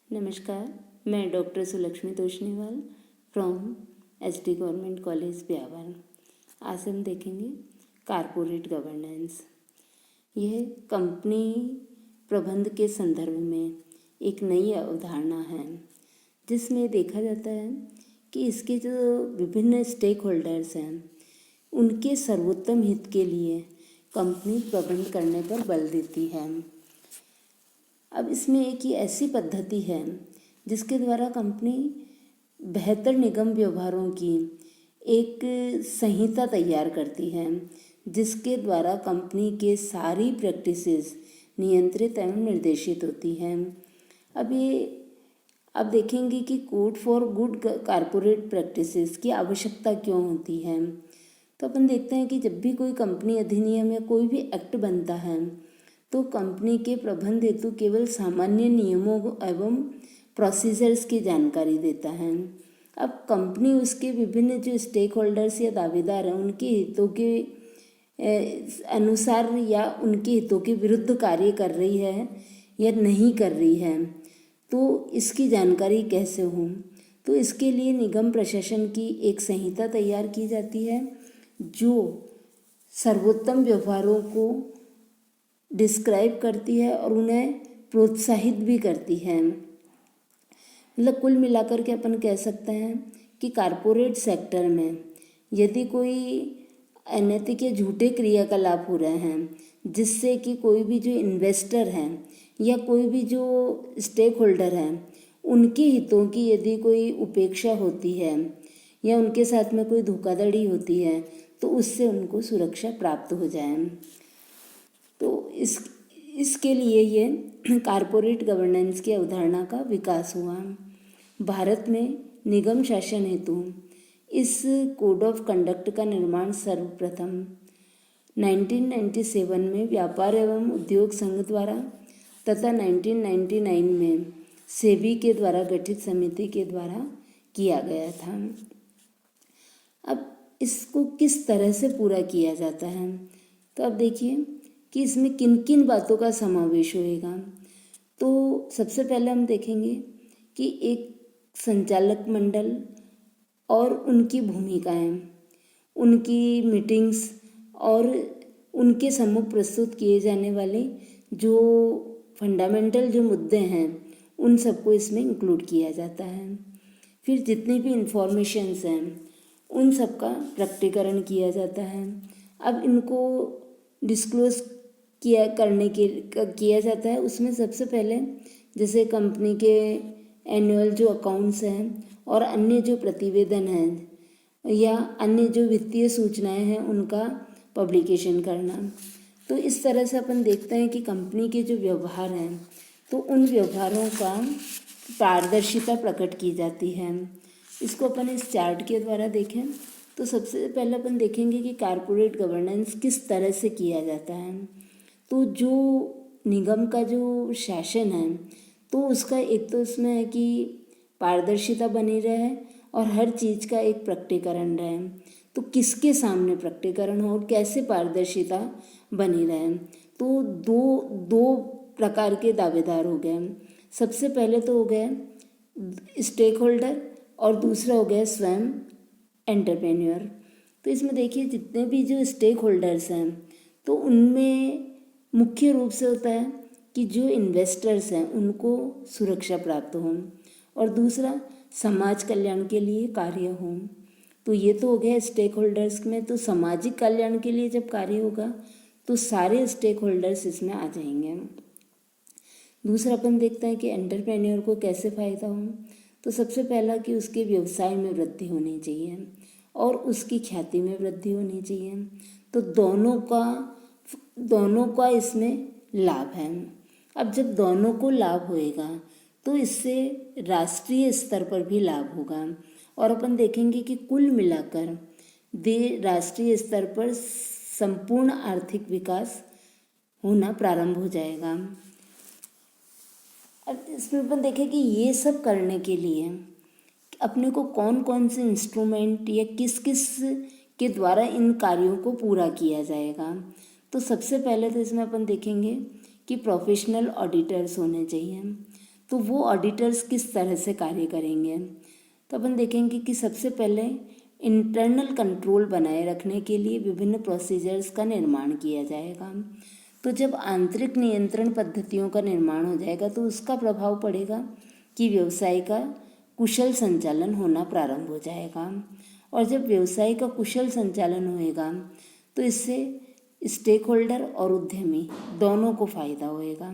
नमस्कार, मैं doctor Sulakshmi Toshniwal from SD government college Beawar. आज हम देखेंगे कारपोरेट गवर्नेंस। यह कंपनी प्रबंध के संदर्भ में एक नई अवधारणा है, जिसमें देखा जाता है कि इसके जो विभिन्न स्टेक होल्डर्स हैं, उनके सर्वोत्तम हित के लिए कंपनी प्रबंध करने पर बल देती है। अब इसमें एक ही ऐसी पद्धति है जिसके द्वारा कंपनी बेहतर निगम व्यवहारों की एक संहिता तैयार करती है, जिसके द्वारा कंपनी के सारी प्रैक्टिसेस नियंत्रित एवं निर्देशित होती हैं। अब देखेंगे कि code for good corporate practices की आवश्यकता क्यों होती है। तो अपन देखते हैं कि जब भी कोई कंपनी अधिनियम या कोई भी एक्ट बनता है तो कंपनी के प्रबंध हेतु केवल सामान्य नियमों एवं प्रोसीजर्स की जानकारी देता है। अब कंपनी उसके विभिन्न जो स्टेक होल्डर्स या दावेदार हैं, उनके हितों के अनुसार या उनके हितों के विरुद्ध कार्य कर रही है या नहीं कर रही है, तो इसकी जानकारी कैसे हो। तो इसके लिए निगम प्रशासन की एक संहिता तैयार की जाती है, जो सर्वोत्तम व्यवहारों को डिस्क्राइब करती है और उन्हें प्रोत्साहित भी करती है। मतलब कुल मिलाकर के अपन कह सकते हैं कि कारपोरेट सेक्टर में यदि कोई अनैतिक या झूठे क्रियाकलाप हो रहे हैं, जिससे कि कोई भी जो इन्वेस्टर हैं या कोई भी जो स्टेक होल्डर हैं, उनके हितों की यदि कोई उपेक्षा होती है या उनके साथ में कोई धोखाधड़ी होती है, तो उससे उनको सुरक्षा प्राप्त हो जाए। तो इसके लिए ये कारपोरेट गवर्नेंस की अवधारणा का विकास हुआ। भारत में निगम शासन हेतु इस कोड ऑफ कंडक्ट का निर्माण सर्वप्रथम 1997 में व्यापार एवं उद्योग संघ द्वारा तथा 1999 में सेबी के द्वारा गठित समिति के द्वारा किया गया था। अब इसको किस तरह से पूरा किया जाता है, तो अब देखिए कि इसमें किन किन बातों का समावेश होएगा। तो सबसे पहले हम देखेंगे कि एक संचालक मंडल और उनकी भूमिकाएं, उनकी मीटिंग्स और उनके सम्मुख प्रस्तुत किए जाने वाले जो फंडामेंटल जो मुद्दे हैं, उन सबको इसमें इंक्लूड किया जाता है। फिर जितनी भी इंफॉर्मेशंस हैं, उन सब का प्रकटीकरण किया जाता है। अब इनको डिस्क्लोज किया जाता है। उसमें सबसे पहले जैसे कंपनी के एनुअल जो अकाउंट्स हैं और अन्य जो प्रतिवेदन हैं या अन्य जो वित्तीय सूचनाएं हैं, उनका पब्लिकेशन करना। तो इस तरह से अपन देखते हैं कि कंपनी के जो व्यवहार हैं, तो उन व्यवहारों का पारदर्शिता प्रकट की जाती है। इसको अपन इस चार्ट के द्वारा देखें तो सबसे पहले अपन देखेंगे कि कारपोरेट गवर्नेंस किस तरह से किया जाता है। तो जो निगम का जो शासन है, तो उसका एक तो इसमें है कि पारदर्शिता बनी रहे और हर चीज़ का एक प्रकटीकरण रहे। तो किसके सामने प्रकटीकरण हो और कैसे पारदर्शिता बनी रहे। तो दो प्रकार के दावेदार हो गए। सबसे पहले तो हो गए स्टेक होल्डर और दूसरा हो गया स्वयं एंटरप्रेन्योर। तो इसमें देखिए जितने भी जो स्टेक होल्डर्स हैं, तो उनमें मुख्य रूप से होता है कि जो इन्वेस्टर्स हैं उनको सुरक्षा प्राप्त हो और दूसरा समाज कल्याण के लिए कार्य हो। तो ये तो हो गया स्टेक होल्डर्स में। तो सामाजिक कल्याण के लिए जब कार्य होगा तो सारे स्टेक होल्डर्स इसमें आ जाएंगे। दूसरा अपन देखते हैं कि एंटरप्रेन्योर को कैसे फ़ायदा हो। तो सबसे पहला कि उसके व्यवसाय में वृद्धि होनी चाहिए और उसकी ख्याति में वृद्धि होनी चाहिए। तो दोनों का इसमें लाभ है। अब जब दोनों को लाभ होएगा तो इससे राष्ट्रीय स्तर पर भी लाभ होगा और अपन देखेंगे कि कुल मिलाकर राष्ट्रीय स्तर पर संपूर्ण आर्थिक विकास होना प्रारंभ हो जाएगा। अब इसमें अपन देखें कि ये सब करने के लिए अपने को कौन कौन से इंस्ट्रूमेंट या किस किस के द्वारा इन कार्यों को पूरा किया जाएगा। तो सबसे पहले तो इसमें अपन देखेंगे कि प्रोफेशनल ऑडिटर्स होने चाहिए। तो वो ऑडिटर्स किस तरह से कार्य करेंगे। तो अपन देखेंगे कि सबसे पहले इंटरनल कंट्रोल बनाए रखने के लिए विभिन्न प्रोसीजर्स का निर्माण किया जाएगा। तो जब आंतरिक नियंत्रण पद्धतियों का निर्माण हो जाएगा तो उसका प्रभाव पड़ेगा कि व्यवसाय का कुशल संचालन होना प्रारंभ हो जाएगा। और जब व्यवसाय का कुशल संचालन होएगा तो इससे स्टेक होल्डर और उद्यमी दोनों को फायदा होएगा।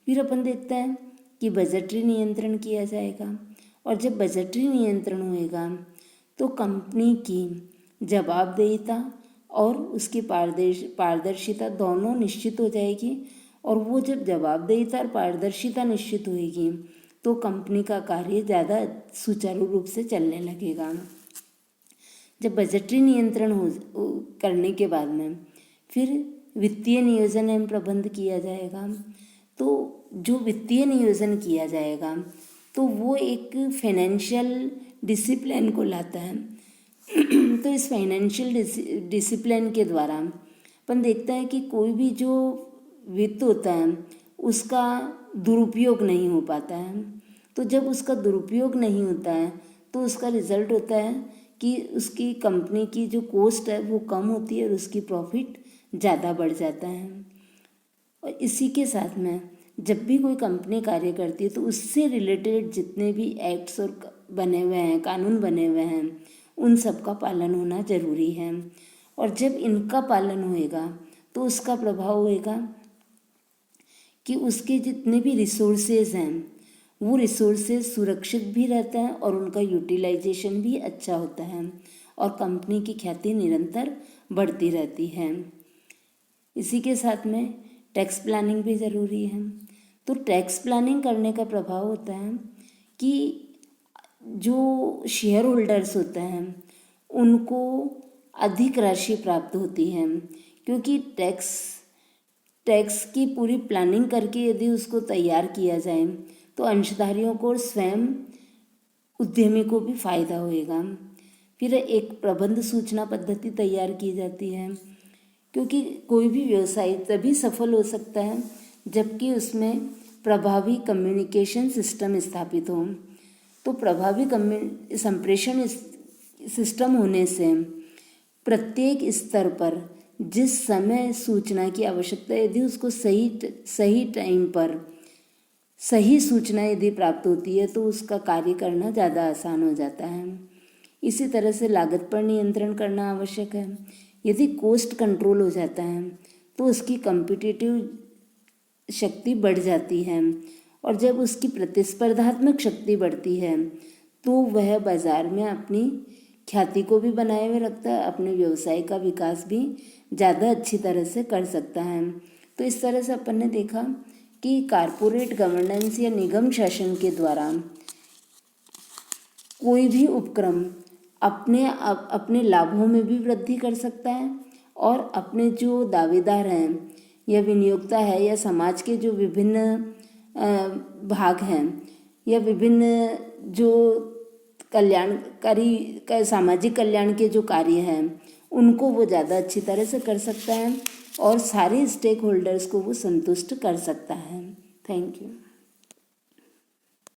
फिर अपन देखते हैं कि बजटरी नियंत्रण किया जाएगा। और जब बजटरी नियंत्रण होएगा तो कंपनी की जवाबदेहिता और उसकी पारदर्शिता दोनों निश्चित हो जाएगी। और वो जब जवाबदेहिता और पारदर्शिता निश्चित होएगी तो कंपनी का कार्य ज़्यादा सुचारू रूप से चलने लगेगा। जब बजटरी नियंत्रण करने के बाद में फिर वित्तीय नियोजन एवं प्रबंध किया जाएगा। तो जो वित्तीय नियोजन किया जाएगा तो वो एक फाइनेंशियल डिसिप्लिन को लाता है। तो इस फाइनेंशियल डिसिप्लिन के द्वारा अपन देखते हैं कि कोई भी जो वित्त होता है उसका दुरुपयोग नहीं हो पाता है। तो जब उसका दुरुपयोग नहीं होता है तो उसका रिजल्ट होता है कि उसकी कंपनी की जो कॉस्ट है वो कम होती है और उसकी प्रॉफिट ज़्यादा बढ़ जाता है। और इसी के साथ में जब भी कोई कंपनी कार्य करती है तो उससे रिलेटेड जितने भी एक्ट्स और बने हुए हैं, कानून बने हुए हैं, उन सब का पालन होना ज़रूरी है। और जब इनका पालन होएगा तो उसका प्रभाव होएगा कि उसके जितने भी रिसोर्सेज हैं वो रिसोर्सेज सुरक्षित भी रहता है और उनका यूटिलाइजेशन भी अच्छा होता है और कंपनी की ख्याति निरंतर बढ़ती रहती है। इसी के साथ में टैक्स प्लानिंग भी ज़रूरी है। तो टैक्स प्लानिंग करने का प्रभाव होता है कि जो शेयर होल्डर्स होते हैं उनको अधिक राशि प्राप्त होती है, क्योंकि टैक्स की पूरी प्लानिंग करके यदि उसको तैयार किया जाए तो अंशधारियों को और स्वयं उद्यमी को भी फायदा होएगा। फिर एक प्रबंध सूचना पद्धति तैयार की जाती है, क्योंकि कोई भी व्यवसाय तभी सफल हो सकता है जबकि उसमें प्रभावी कम्युनिकेशन सिस्टम स्थापित हो। तो प्रभावी संप्रेषण सिस्टम होने से प्रत्येक स्तर पर जिस समय सूचना की आवश्यकता है यदि उसको सही टाइम पर सही सूचना यदि प्राप्त होती है तो उसका कार्य करना ज़्यादा आसान हो जाता है। इसी तरह से लागत पर नियंत्रण करना आवश्यक है। यदि कॉस्ट कंट्रोल हो जाता है तो उसकी कॉम्पिटिटिव शक्ति बढ़ जाती है और जब उसकी प्रतिस्पर्धात्मक शक्ति बढ़ती है तो वह बाज़ार में अपनी ख्याति को भी बनाए हुए रखता है, अपने व्यवसाय का विकास भी ज़्यादा अच्छी तरह से कर सकता है। तो इस तरह से अपन ने देखा कि कारपोरेट गवर्नेंस या निगम शासन के द्वारा कोई भी उपक्रम अपने लाभों में भी वृद्धि कर सकता है और अपने जो दावेदार हैं या विनियोक्ता है या समाज के जो विभिन्न भाग हैं या विभिन्न जो कल्याणकारी सामाजिक कल्याण के जो कार्य हैं उनको वो ज़्यादा अच्छी तरह से कर सकता है और सारे स्टेक होल्डर्स को वो संतुष्ट कर सकता है। Thank you.